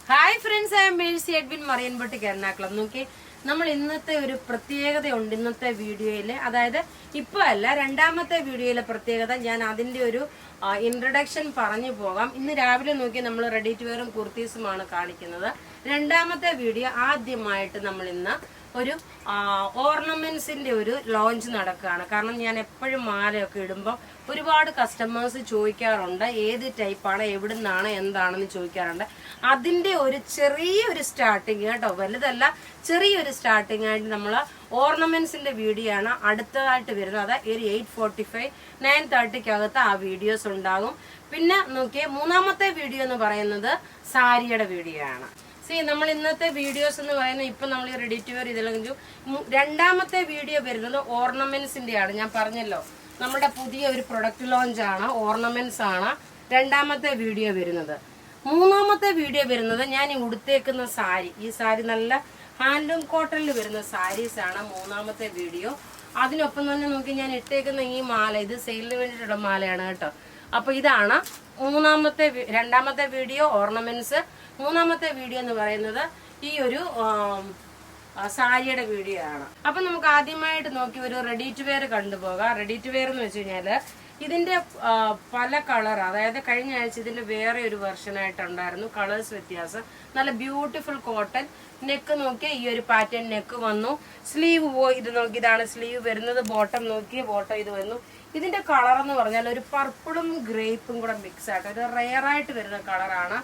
Hi friends, I am Mercy Edwin മറിയൻപൊട്ടിക്ക് എറണാകുളം. നോക്കി, നമ്മൾ ഇന്നത്തെ ഒരു പ്രത്യേകതയുണ്ട് ഇന്നത്തെ വീഡിയോയിൽ. അതായത് ഇപ്പൊ അല്ല, രണ്ടാമത്തെ വീഡിയോയിലെ പ്രത്യേകത ഞാൻ അതിന്റെ ഒരു ഇൻട്രഡക്ഷൻ പറഞ്ഞു പോകാം. ഇന്ന് രാവിലെ നോക്കി നമ്മൾ റെഡി ടു വെയറും കുർത്തീസുമാണ് കാണിക്കുന്നത്. രണ്ടാമത്തെ വീഡിയോ ആദ്യമായിട്ട് നമ്മൾ ഇന്ന് ഒരു ഓർണമെന്റ്സിന്റെ ഒരു ലോഞ്ച് നടക്കുകയാണ്. കാരണം ഞാൻ എപ്പോഴും മാലയൊക്കെ ഇടുമ്പോൾ ഒരുപാട് കസ്റ്റമേഴ്സ് ചോദിക്കാറുണ്ട് ഏത് ടൈപ്പാണ്, എവിടുന്നാണ്, എന്താണെന്ന് ചോദിക്കാറുണ്ട്. അതിന്റെ ഒരു ചെറിയൊരു സ്റ്റാർട്ടിങ് കേട്ടോ, വലുതല്ല, ചെറിയൊരു സ്റ്റാർട്ടിങ് ആയിട്ട് നമ്മൾ ഓർണമെന്റ്സിന്റെ വീഡിയോ ആണ് അടുത്തതായിട്ട് വരുന്നത്. അത് ഒരു 8:45 9:30 ആ വീഡിയോസ് ഉണ്ടാകും. പിന്നെ നോക്കിയേ, മൂന്നാമത്തെ വീഡിയോ എന്ന് പറയുന്നത് സാരിയുടെ വീഡിയോ ആണ്. നമ്മൾ ഇന്നത്തെ വീഡിയോസ് എന്ന് പറയുന്നത് ഇപ്പൊ നമ്മൾ റെഡി ടു വെയർ ഇതിലെങ്കിലും രണ്ടാമത്തെ വീഡിയോ വരുന്നത് ഓർണമെന്റ്സിന്റെ ആണ്. ഞാൻ പറഞ്ഞല്ലോ, നമ്മുടെ പുതിയ ഒരു പ്രൊഡക്റ്റ് ലോഞ്ച് ആണ്, ഓർണമെന്റ്സ് ആണ് രണ്ടാമത്തെ വീഡിയോ വരുന്നത്. മൂന്നാമത്തെ വീഡിയോ വരുന്നത് ഞാൻ ഈ ഉടുത്തേക്കുന്ന സാരി. ഈ സാരി നല്ല ഹാൻഡ്ലൂം കോട്ടണിൽ വരുന്ന സാരീസ് ആണ് മൂന്നാമത്തെ വീഡിയോ. അതിനൊപ്പം തന്നെ നോക്കി ഞാൻ ഇട്ടേക്കുന്ന ഈ മാല, ഇത് സെയിലിന് വേണ്ടിയിട്ടുള്ള മാലയാണ് കേട്ടോ. അപ്പൊ ഇതാണ് രണ്ടാമത്തെ വീഡിയോ ഓർണമെന്റ്സ്. മൂന്നാമത്തെ വീഡിയോ എന്ന് പറയുന്നത് ഈ ഒരു സാരിയുടെ വീഡിയോ ആണ്. അപ്പൊ നമുക്ക് ആദ്യമായിട്ട് നോക്കി ഒരു റെഡി ടു വെയർ കണ്ടുപോകാം. റെഡി ടു വെയർ എന്ന് വെച്ച് കഴിഞ്ഞാല് ഇതിന്റെ പല കളർ, അതായത് കഴിഞ്ഞ ആഴ്ച ഇതിന്റെ വേറെ ഒരു വെർഷൻ ആയിട്ടുണ്ടായിരുന്നു, കളേഴ്സ് വ്യത്യാസം. നല്ല ബ്യൂട്ടിഫുൾ കോട്ടൺ. നെക്ക് നോക്കിയ ഈ ഒരു പാറ്റേൺ നെക്ക് വന്നു. സ്ലീവ് ഇത് നോക്കി, ഇതാണ് സ്ലീവ് വരുന്നത്. ബോട്ടം നോക്കിയ ബോട്ടം ഇത് വന്നു. ഇതിന്റെ കളർ എന്ന് പറഞ്ഞാൽ ഒരു പർപ്പിളും ഗ്രേപ്പും കൂടെ മിക്സ് ആയിട്ട് ഒരു റെയർ ആയിട്ട് വരുന്ന കളറാണ്.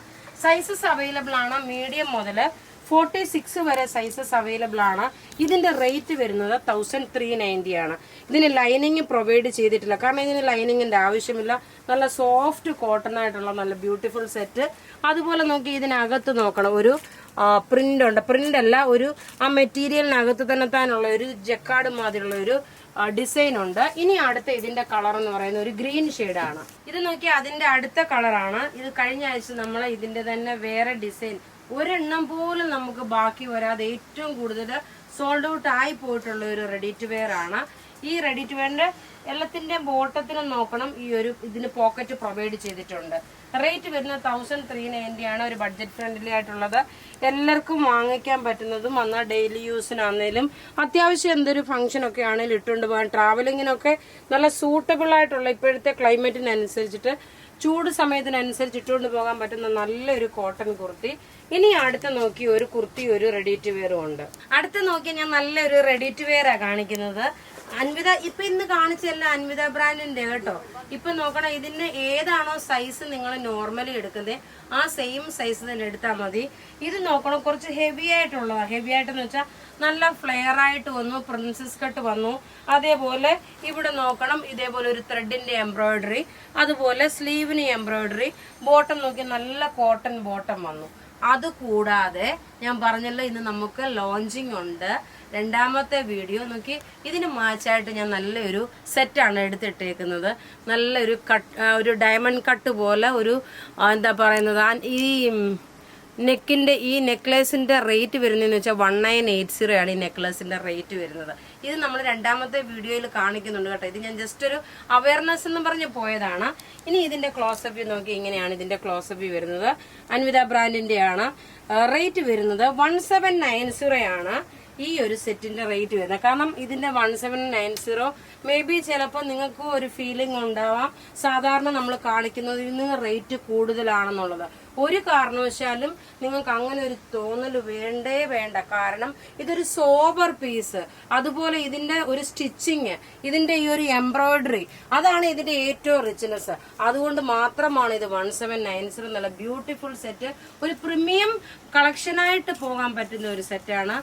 സൈസസ് അവൈലബിൾ ആണ്, മീഡിയം മുതൽ 46 വരെ സൈസസ് അവൈലബിൾ ആണ്. ഇതിന്റെ റേറ്റ് വരുന്നത് 1390 ആണ്. ഇതിന് ലൈനിങ് പ്രൊവൈഡ് ചെയ്തിട്ടില്ല, കാരണം ഇതിന് ലൈനിങ്ങിന്റെ ആവശ്യമില്ല. നല്ല സോഫ്റ്റ് കോട്ടൺ ആയിട്ടുള്ള നല്ല ബ്യൂട്ടിഫുൾ സെറ്റ്. അതുപോലെ നോക്കി ഇതിനകത്ത് നോക്കണം, ഒരു പ്രിന്റ് ഉണ്ട്. പ്രിന്റ് അല്ല, ഒരു ആ മെറ്റീരിയലിനകത്ത് തന്നെ താനുള്ള ഒരു ജക്കാർഡ് മാതിരിയുള്ള ഒരു ഡിസൈൻ ഉണ്ട്. ഇനി അടുത്ത ഇതിന്റെ കളർ എന്ന് പറയുന്നത് ഒരു ഗ്രീൻ ഷെയ്ഡാണ്. ഇത് നോക്കി അതിന്റെ അടുത്ത കളറാണ്. ഇത് കഴിഞ്ഞ ആഴ്ച നമ്മൾ ഇതിന്റെ തന്നെ വേറെ ഡിസൈൻ ഒരെണ്ണം പോലും നമുക്ക് ബാക്കി വരാതെ ഏറ്റവും കൂടുതൽ സോൾഡ് ഔട്ട് ആയി പോയിട്ടുള്ള ഒരു റെഡി ടു വെയർ ആണ്. ഈ റെഡി ടു വെയറിന്റെ എല്ലാത്തിന്റെയും ബോട്ടത്തിനും നോക്കണം, ഈ ഒരു ഇതിന് പോക്കറ്റ് പ്രൊവൈഡ് ചെയ്തിട്ടുണ്ട്. റേറ്റ് വരുന്നത് 1390 ആണ്. ഒരു ബഡ്ജറ്റ് ഫ്രണ്ട്ലി ആയിട്ടുള്ളത്, എല്ലാവർക്കും വാങ്ങിക്കാൻ പറ്റുന്നതും, എന്നാൽ ഡെയിലി യൂസിനാണെങ്കിലും അത്യാവശ്യം എന്തൊരു ഫംഗ്ഷൻ ഒക്കെ ആണെങ്കിലും ഇട്ടുകൊണ്ട് പോകാൻ, ട്രാവലിങ്ങിനൊക്കെ നല്ല സൂട്ടബിൾ ആയിട്ടുള്ള ഇപ്പോഴത്തെ ക്ലൈമറ്റിനനുസരിച്ചിട്ട് ചൂട് സമയത്തിനനുസരിച്ച് ഇട്ടുകൊണ്ട് പോകാൻ പറ്റുന്ന നല്ലൊരു കോട്ടൺ കുർത്തി. ഇനി അടുത്ത നോക്കി ഒരു കുർത്തി, ഒരു റെഡി ടു വെയറും ഉണ്ട്. അടുത്ത നോക്കി ഞാൻ നല്ലൊരു റെഡി ടു വെയറാ കാണിക്കുന്നത്. അൻവിത ഇപ്പൊ ഇന്ന് കാണിച്ചല്ല അൻവിത ബ്രാൻഡിന്റെ കേട്ടോ. ഇപ്പൊ നോക്കണം, ഇതിന് ഏതാണോ സൈസ് നിങ്ങൾ നോർമലി എടുക്കുന്നത് ആ സെയിം സൈസ് തന്നെ എടുത്താൽ മതി. ഇത് നോക്കണം, കുറച്ച് ഹെവി ആയിട്ടുള്ളതാണ്. ഹെവി ആയിട്ടെന്ന് വെച്ചാൽ നല്ല ഫ്ലെയർ ആയിട്ട് വന്നു, പ്രിൻസസ് കട്ട് വന്നു. അതേപോലെ ഇവിടെ നോക്കണം, ഇതേപോലെ ഒരു ത്രെഡിന്റെ എംബ്രോയിഡറി, അതുപോലെ സ്ലീവിന് എംബ്രോയിഡറി. ബോട്ടം നോക്കി നല്ല കോട്ടൺ ബോട്ടം വന്നു. അതുകൂടാതെ ഞാൻ പറഞ്ഞല്ലോ, ഇന്ന് നമുക്ക് ലോഞ്ചിങ് ഉണ്ട്. രണ്ടാമത്തെ വീഡിയോ നോക്കി, ഇതിന് മാച്ചായിട്ട് ഞാൻ നല്ലൊരു സെറ്റാണ് എടുത്തിട്ടേക്കുന്നത്. നല്ലൊരു ഒരു ഡയമണ്ട് കട്ട് പോലെ ഒരു എന്താ പറയുന്നത്, ഈ നെക്കിന്റെ ഈ നെക്ലേസിന്റെ റേറ്റ് വരുന്നതെന്ന് വെച്ചാൽ 1980 ആണ് ഈ നെക്ലേസിന്റെ റേറ്റ് വരുന്നത്. ഇത് നമ്മൾ രണ്ടാമത്തെ വീഡിയോയിൽ കാണിക്കുന്നുണ്ട് കേട്ടോ. ഇത് ഞാൻ ജസ്റ്റ് ഒരു അവയർനെസ് എന്ന് പറഞ്ഞ് പോയതാണ്. ഇനി ഇതിന്റെ ക്ലോസപ്പ് വ്യൂ നോക്കി, ഇങ്ങനെയാണ് ഇതിന്റെ ക്ലോസപ്പ് വ്യൂ വരുന്നത്. അൻവിത ബ്രാൻഡിന്റെ ആണ്. റേറ്റ് വരുന്നത് 1790 ആണ് ഈ ഒരു സെറ്റിന്റെ റേറ്റ് വരുന്നത്. കാരണം ഇതിന്റെ 1790 മേ ബി ചിലപ്പോൾ നിങ്ങൾക്ക് ഒരു ഫീലിംഗ് ഉണ്ടാവാം, സാധാരണ നമ്മൾ കാണിക്കുന്നതിൽ നിന്ന് റേറ്റ് കൂടുതലാണെന്നുള്ളത്. ഒരു കാരണവശാലും നിങ്ങൾക്ക് അങ്ങനെ ഒരു തോന്നൽ വേണ്ട. കാരണം ഇതൊരു സോബർ പീസ്, അതുപോലെ ഇതിന്റെ ഒരു സ്റ്റിച്ചിങ്, ഇതിന്റെ ഈ ഒരു എംബ്രോയിഡറി, അതാണ് ഇതിന്റെ ഏറ്റവും റിച്ച്നെസ്. അതുകൊണ്ട് മാത്രമാണ് ഇത് 1790 എന്നുള്ള ബ്യൂട്ടിഫുൾ സെറ്റ്. ഒരു പ്രീമിയം കളക്ഷനായിട്ട് പോകാൻ പറ്റുന്ന ഒരു സെറ്റാണ്.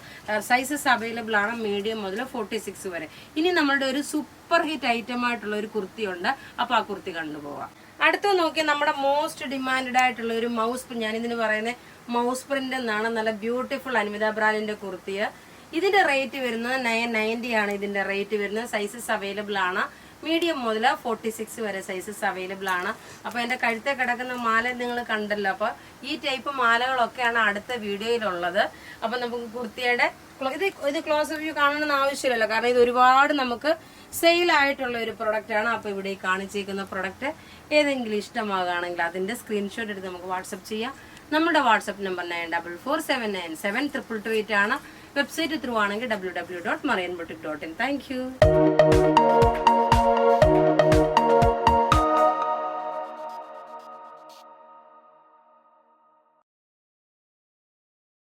സൈസസ് അവൈലബിൾ ആണ്, മീഡിയം മുതൽ 46 വരെ. ഇനി നമ്മളുടെ ഒരു സൂപ്പർ ഹിറ്റ് ഐറ്റം ആയിട്ടുള്ള ഒരു കുർത്തി ഉണ്ട്. അപ്പൊ ആ കുർത്തി കണ്ടുപോകാം. അടുത്ത നോക്കിയാൽ നമ്മുടെ മോസ്റ്റ് ഡിമാൻഡഡ് ആയിട്ടുള്ള ഒരു മൗസ് പ്രിന്റ്, ഞാൻ ഇതിന് പറയുന്നത് മൗസ് പ്രിന്റ് എന്നാണ്. നല്ല ബ്യൂട്ടിഫുൾ അൻവിത ബ്രാൻഡിന്റെ കുർത്തിയ. ഇതിന്റെ റേറ്റ് വരുന്നത് 990 ആണ്. ഇതിന്റെ റേറ്റ് വരുന്നത്. സൈസസ് അവൈലബിൾ ആണ്, മീഡിയം മുതൽ 46 വരെ സൈസസ് അവൈലബിൾ ആണ്. അപ്പൊ എന്റെ കഴുത്തെ കിടക്കുന്ന മാല നിങ്ങൾ കണ്ടല്ലോ. അപ്പൊ ഈ ടൈപ്പ് മാലകളൊക്കെയാണ് അടുത്ത വീഡിയോയിലുള്ളത്. അപ്പൊ നമുക്ക് കുർത്തിയുടെ ഇത് ക്ലോസ് വ്യൂ കാണണമെന്ന് ആവശ്യമില്ലല്ലോ, കാരണം ഇത് ഒരുപാട് നമുക്ക് സെയിൽ ആയിട്ടുള്ള ഒരു പ്രൊഡക്റ്റ് ആണ്. അപ്പൊ ഇവിടെ കാണിച്ചിരിക്കുന്ന പ്രൊഡക്റ്റ് ഏതെങ്കിലും ഇഷ്ടമാകുകയാണെങ്കിൽ അതിന്റെ സ്ക്രീൻഷോട്ട് എടുത്ത് നമുക്ക് വാട്സപ്പ് ചെയ്യാം. നമ്മുടെ വാട്സപ്പ് നമ്പർ 9447972228 ആണ്. വെബ്സൈറ്റ് ത്രൂ ആണെങ്കിൽ www.marianboutique.in. Thank you.